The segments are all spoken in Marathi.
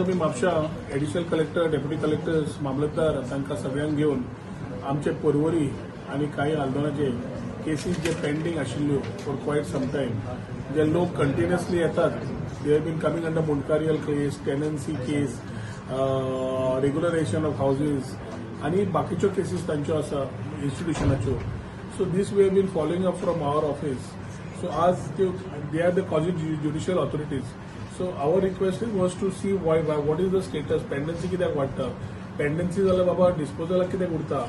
आम्ही Mhapsa additional collector, deputy collectors, mamlatdar तांकां सगळ्यांक घेवन आमचे परवरी आणि काही आंदोलनाचे केसीस जे पेंडिंग आशिल्ल्यो फॉर क्वायट सम टायम, जे लोक कंटिन्युअसली येतात, they have been coming under मुनकारियल case, tenancy case, regularisation of houses आणि बाकीच्यो केसीस तांच्यो आसा इन्स्टिट्यूशनाच्यो. So these we have been following up from our office. So as they are the quasi-judicial authorities. So our request was to see what is the status, pendency कित्याक वाडटा, pendency जाल्यार बाबा disposal कित्याक उरता,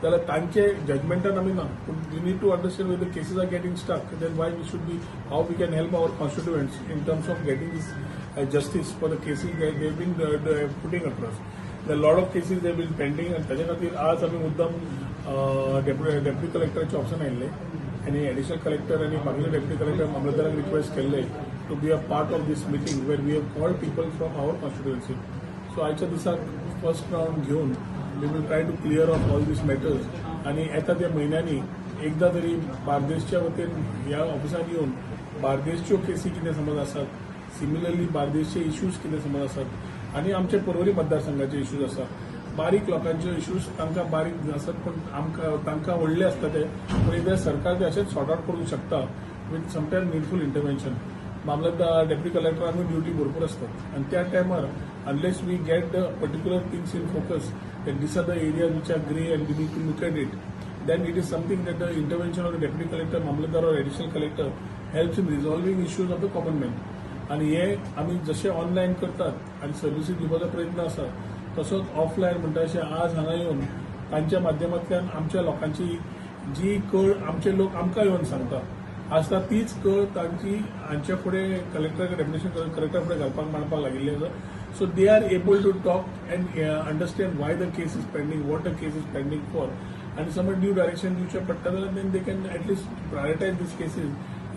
जाल्यार तांचे जजमेंटान आमी ना. We need to understand whether the cases are getting stuck, then why we should be, how we can help our constituents in terms of getting this justice for the cases that they have been putting across. There are a lot of cases they have been pending and ताच्या खातीर आज आमी मुद्दाम डेप्युटी कलेक्टराचे ऑप्शन आयिल्ले आणि एडिशनल कलेक्टर आणि बाकीचे डेप्युटी कलेक्टर मामलतदारांक रिक्वेस्ट केल्ले to be a part of this meeting where we have called people from our constituency. So आयच्या दिसाक फर्स्ट राउंड घेवन we will try to clear off all these matters आणि येता त्या म्हयन्यांनी एकदा तरी बार्देसच्या वतीन ह्या ऑफिसांत येवन बार्देसच्यो केसी कितें समज आसात, सिमिलरली बार्देसचे इश्यूज कितें समज आसात आणि आमचे परवरी मतदारसंघाचे इश्यूज आसात. बारीक लोकांचे इश्यूज तांकां बारीक आसत पण तांकां व्हडले आसता ते, पण एकदा सरकार ते अशेंच सॉर्ट आउट करूंक शकता with sometime meaningful intervention. Mamlatdar, deputy कलेक्टरांनी ड्युटी भरपूर असतात आणि त्या टायमार unless we get the particular things in focus that these are the areas which are grey and we need to look at it, then it is something that the intervention of the deputy collector, maamlatdar or additional collector helps in resolving issues of the common man. आणि हे आम्ही जसे ऑनलाईन करतात आणि सर्व्हिसीस दिवपाचो प्रयत्न आसा तसोच ऑफलायन म्हणटा अशें आज हांगा येवन तांच्या माध्यमांतल्यान आमच्या लोकांची जी कळ आमचे लोक आमकां येवन सांगतात आसता तीच कळ तांची हांचे फुडें कलेक्टर, डेप्युटी कलेक्टर फुडें घालपाक मांडपाक लागिल्ली आसा. So they are able to talk and understand why the case is pending, what the case is pending for, and some due direction दिवचे पडटा जाल्यार then they can at least prioritize these cases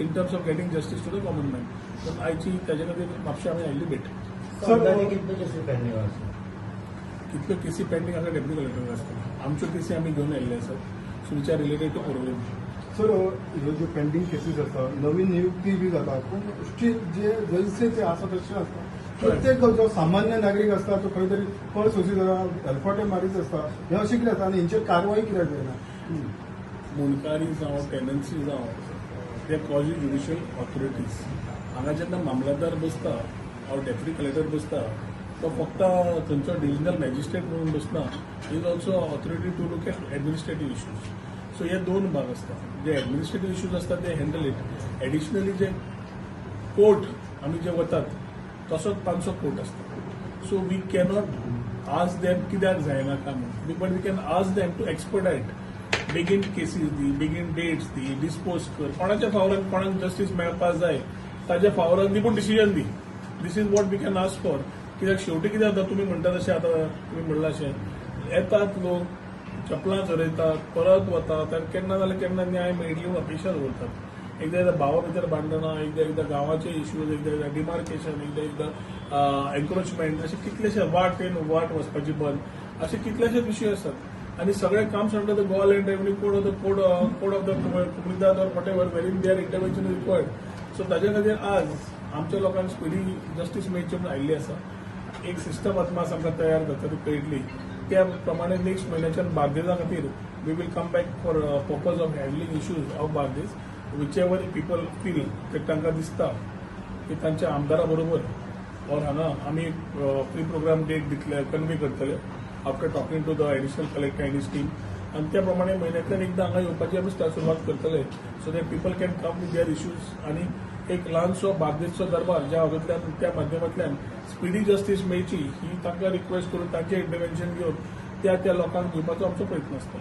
in terms of getting justice to the common man. पण आयची ताजे खातीर म्हापशा आमी आयिल्ली भेट. कितल्यो केसी पेंडिंग आसा डेप्युटी कलेक्टर आसता, आमच्यो केसी आमी घेवन आयिल्ले आसात, so which are related to परवरी. सर ह्यो ज्यो पेंडिंग केसीस आसा, नवीन नियुक्ती बी जाता, पूण जे जैसे ते आसा तशें आसता. प्रत्येक जो सामान्य नागरीक आसता तो खंय तरी पळ सोंसीत हेल्फाटे मारीत आसता, हे अशें कितें जाता आनी हेंचेर कारवाय कित्याक जायना? मुनकारी जावं, टेनन्सी जावं, ते क्वाजी ज्युडिशियल ऑथॉरिटीज. हांगा जेन्ना मामलतदार बसता ऑर डेप्युटी कलेक्टर बसता तो फक्त थंयचो डिव्हिजनल मॅजिस्ट्रेट म्हणून बसना, is also authority to look at administrative issues. So हे दोन भाग असतात. जे एडमिनिस्ट्रेटिव्ह इश्यूज असतात ते हँडल इट. एडिशनली जे कोर्ट आमी जे वतात तसोच तांचो कोर्ट आसता. So we cannot ask them कित्याक जायना काय म्हणून, but we can ask them to expedite बेगीन केसीस दी, बेगीन डेट्स दी, डिस्पोज कर, कोणाच्या फावरान कोणाक जस्टीस मेळपाक जाय ताच्या फावरान दी, पूण डिसिजन दी. This is what we can ask for. कित्याक शेवटी कितें जाता, तुमी म्हणटा तशें आतां तुमी म्हणलां अशें येतात लोक, चपलां चलयतात, परत वतात आनी केन्ना जाल्यार केन्ना न्याय मेळटली म्हूण अपेक्षा दवरतात. एकदा भावा भितर भांडणां, एकदा गांवाचे इश्यूज, एकदा डिमार्केशन, एकदा एन्क्रोचमेंट, असे कितलेशे वाट वचपाची बंद, असे कितलेशेच विशय आसात आणि सगळे comes under the Goa land revenue code of the Comunidade or whatever वेरीन there intervention is required. So ताजे खातीर आज आमच्या लोकांक स्पिडी जस्टीस मेळची म्हणून आयिल्ली आसा. एक सिस्टम आत्मास आमकां तयार जाता ती कळटली. त्या प्रमाणे नेक्स्ट म्हयन्याच्यान बार्देजा खातीर we will come back for purpose of handling issues of Bardez. Which ever people feel की तांकां दिसता की तांच्या आमदारा बरोबर और हांगा आमी प्री प्रोग्राम डेट दितले, कन्वे करतले after talking to the additional collector and his team, आणि त्या प्रमाणे म्हयन्यांतल्यान एकदा हांगा येवपाची आमी सुरवात करतले so that people can come with their issues आणि एक ल्हानसो बार्देसचो दरबार ज्या हातूंतल्यान त्या माध्यमांतल्यान स्पिडी जस्टीस मेळची ही तांकां रिक्वेस्ट करून तांचें इंटरव्हेन्शन घेवन त्या लोकांक दिवपाचो आमचो प्रयत्न आसता.